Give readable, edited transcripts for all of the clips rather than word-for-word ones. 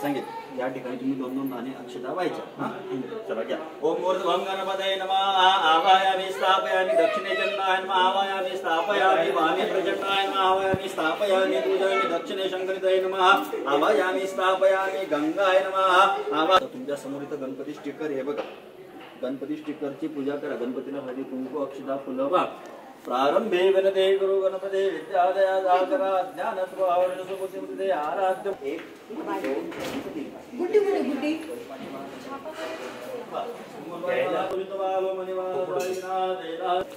सांगितलं या ठिकाणी तुम्ही 2-2 दाणे अक्षता व्हायच्या. हा चला घ्या. ओम ऊर्ध्वं गणपतये नमः आवायामि स्थापयामि दक्षिणे चंडाय नमः आवायामि स्थापयामि वामे प्रचंडाय नमः आवायामि स्थापयामि पूजयामि दक्षिणे शंकरिताय नमः आवायामि स्थापयामि गंगाय नमः आवा. तुमच्या समोर इथं गणपती स्टिकर हे बघा. गणपती स्टिकरची पूजा करा. गणपतीला हळदी कुंकू अक्षता फुलं वा. प्रारंभे वनदे गुरु गणपते विद्यादया जागरा ज्ञान स्वभावने सुबुद्धिमते आराध्य. एक गुड्डी गुड्डी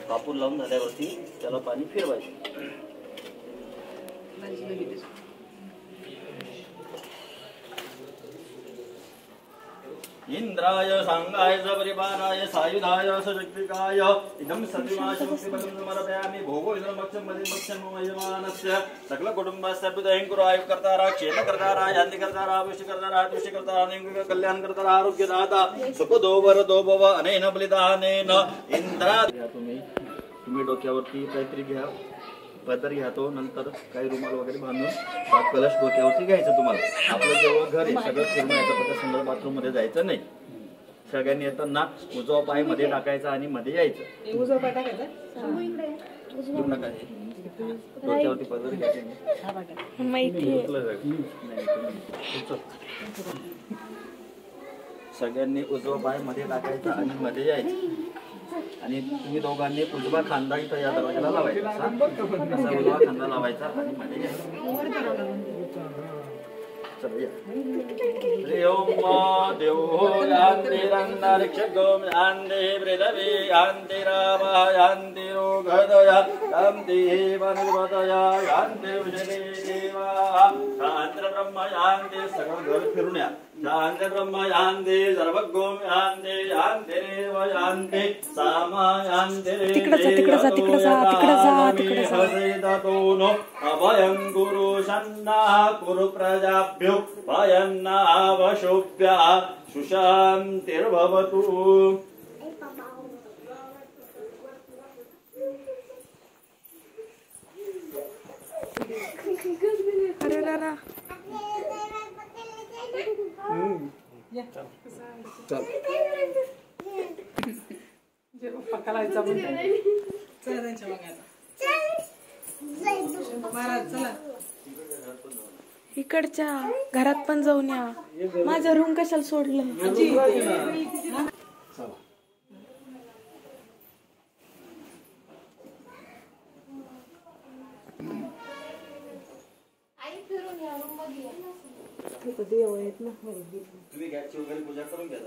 कापूर लावून झाल्यावरती त्याला पाणी फिरवायचं. इंद्राय सांगाय परिवाराय सायुधाय सशक्तिकाय इदं सतिमाशक्तिबलं समर्पयामि. भोगो इदं मक्षं यजमानस्य सकल कुटुंबस्य बुद्धं कुरु आयुकर्तारा क्षेमकर्तारा शान्तिकर्तारा पुष्टिकर्तारा तुष्टिकर्तारा निंग कल्याणकर्तारा आरोग्यदाता सुखदो वरदो भव अनेन बलिदानेन. इंद्रा तुम्ही डोक्यावरती काहीतरी घ्या. पदर घ्या. तो नंतर काही रुमाल वगैरे बांधून हा कलश डोक्यावरती घ्यायचं. तुम्हाला आपलं जेव्हा घर आहे सगळं फिरून यायचं. फक्त संडास बाथरूम मध्ये जायचं नाही. सगळ्यांनी येताना उजवा पाय मध्ये टाकायचा आणि मध्ये यायचं. उजवा पाय टाकायचा डोक्यावरती पदर घ्यायचे. सगळ्यांनी उजवा पाय मध्ये टाकायचा आणि मध्ये यायचं. आणि तुम्ही दोघांनी उजवा खांदा इथं या दरवाजाला लावायचा. असा उजवा खांदा लावायचा आणि मध्ये यायचं. सगळं घर फिरून या. शांत ब्रह्म शांती सर्वगोम शांती शांती देव शांती सामा शांती अभयं गुरु शन्ना कुरु प्रजाभ्यो भयन्नावशोभ्या सुशान्तिर्भवतु. अरे दादा चल जे पक्काला जाऊन चला त्यांच्या मागे महाराज चला इकडच्या घरात पण जाऊन या. माझं रूम कशाला सोडलं. तुम्ही गॅसची वगैरे पूजा करून घ्या.